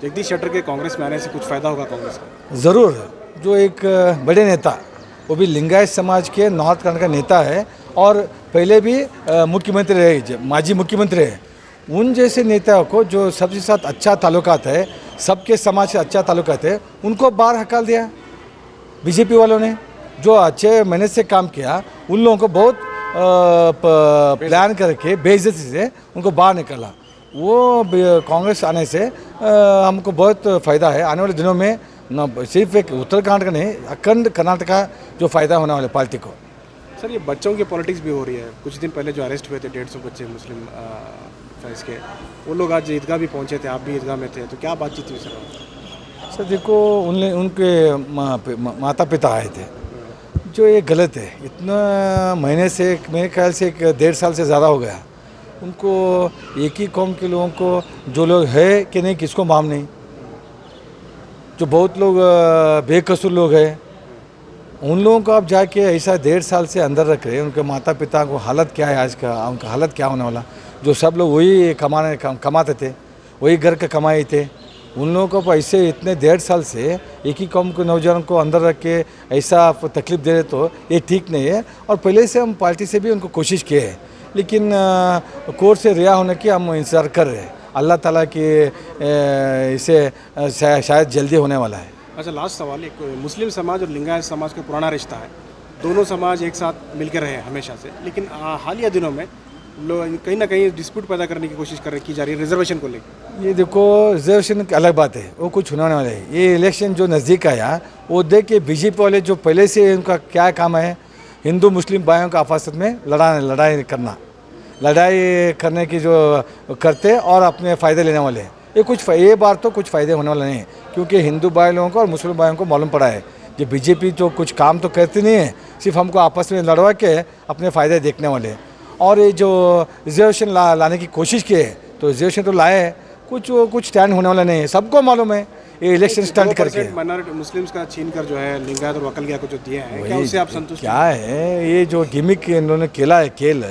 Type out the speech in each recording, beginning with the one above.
जगदीश शेट्टर के कांग्रेस में आने से कुछ फ़ायदा होगा कांग्रेस का? ज़रूर। जो एक बड़े नेता, वो भी लिंगायत समाज के नॉर्थ कर्नाटक का नेता है और पहले भी मुख्यमंत्री रहे, माजी मुख्यमंत्री है। उन जैसे नेताओं को जो सबके साथ अच्छा ताल्लुकात है, सबके समाज से अच्छा ताल्लुकात है, उनको बाहर हकाल दिया बीजेपी वालों ने। जो अच्छे मेहनत से काम किया उन लोगों को बहुत प्लान करके बेइज्जती से उनको बाहर निकाला। वो कांग्रेस आने से हमको बहुत फ़ायदा है। आने वाले दिनों में न सिर्फ एक उत्तर कर्नाटक नहीं, अखंड कर्नाटक का जो फ़ायदा होने वाले पार्टी को। सर, ये बच्चों की पॉलिटिक्स भी हो रही है। कुछ दिन पहले जो अरेस्ट हुए थे 150 बच्चे मुस्लिम फैज़ के, वो लोग आज ईदगाह भी पहुंचे थे, आप भी ईदगाह में थे, तो क्या बातचीत हुई सर? देखो, उनके माता पिता आए थे, जो ये गलत है। इतना महीने से मेरे ख्याल से 1.5 साल से ज़्यादा हो गया उनको। एक ही कौम के लोगों को जो लोग है कि नहीं, किसको मालूम नहीं। जो बहुत लोग बेकसूर लोग हैं, उन लोगों को आप जाके ऐसा 1.5 साल से अंदर रख रहे हैं। उनके माता पिता को हालत क्या है आज का, उनका हालत क्या होने वाला। जो सब लोग वही कमाते थे, वही घर का कमाई थे, उन लोगों को ऐसे इतने 1.5 साल से एक ही कौम के नौजवान को अंदर रख के ऐसा आप तकलीफ़ दे रहे, तो ये ठीक नहीं है। और पहले से हम पार्टी से भी उनको कोशिश किए हैं, लेकिन कोर्ट से रिहा होने की हम इंतज़ार कर रहे हैं। अल्लाह ताला की इसे शायद जल्दी होने वाला है। अच्छा, लास्ट सवाल। एक मुस्लिम समाज और लिंगायत समाज का पुराना रिश्ता है। दोनों समाज एक साथ मिलकर रहे हैं हमेशा से, लेकिन हालिया दिनों में लोग कहीं ना कहीं डिस्प्यूट पैदा करने की कोशिश की जा रही है रिजर्वेशन को लेकर। ये देखो, रिजर्वेशन की अलग बात है, वो कुछ होने वाला है। ये इलेक्शन जो नज़दीक आया, वो देख के बीजेपी वाले जो पहले से उनका क्या काम है, हिंदू मुस्लिम भाइयों का आपस में लड़ाई करने की जो करते और अपने फ़ायदे लेने वाले हैं। ये बार तो कुछ फ़ायदे होने वाले नहीं है, क्योंकि हिंदू भाई लोगों को और मुस्लिम भाइयों को मालूम पड़ा है कि बीजेपी जो कुछ काम तो करती नहीं है, सिर्फ हमको आपस में लड़वा के अपने फ़ायदे देखने वाले हैं। और ये जो रिजर्वेशन लाने की कोशिश की है, तो रिजर्वेशन तो लाए हैं, कुछ स्टैंड होने वाला नहीं है। सबको मालूम है ये इलेक्शन स्टंट करके माइनॉरिटी मुस्लिम्स का छीन कर जो है लिंगायत और वकल को जो दिए हैं, क्या उससे आप संतुष्ट? क्या है ये जो गिमिक इन्होंने खेला है खेल,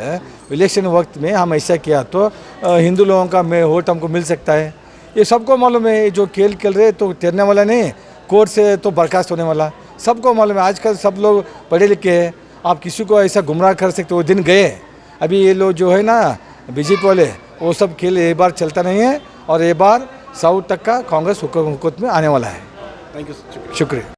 इलेक्शन वक्त में हम ऐसा किया तो हिंदू लोगों का वोट हमको मिल सकता है, ये सबको मालूम है। ये जो खेल खेल रहे तो तैरने वाला नहीं, कोर्ट से तो बर्खास्त होने वाला, सबको मालूम है। आजकल सब लोग पढ़े लिखे हैं, आप किसी को ऐसा गुमराह कर सकते। वो दिन गए। अभी ये लोग जो है ना बीजेपी वाले, वो सब खेल एक बार चलता नहीं है, और एक बार साउथ तक का कांग्रेस हुकूमत में आने वाला है। थैंक यू, शुक्रिया।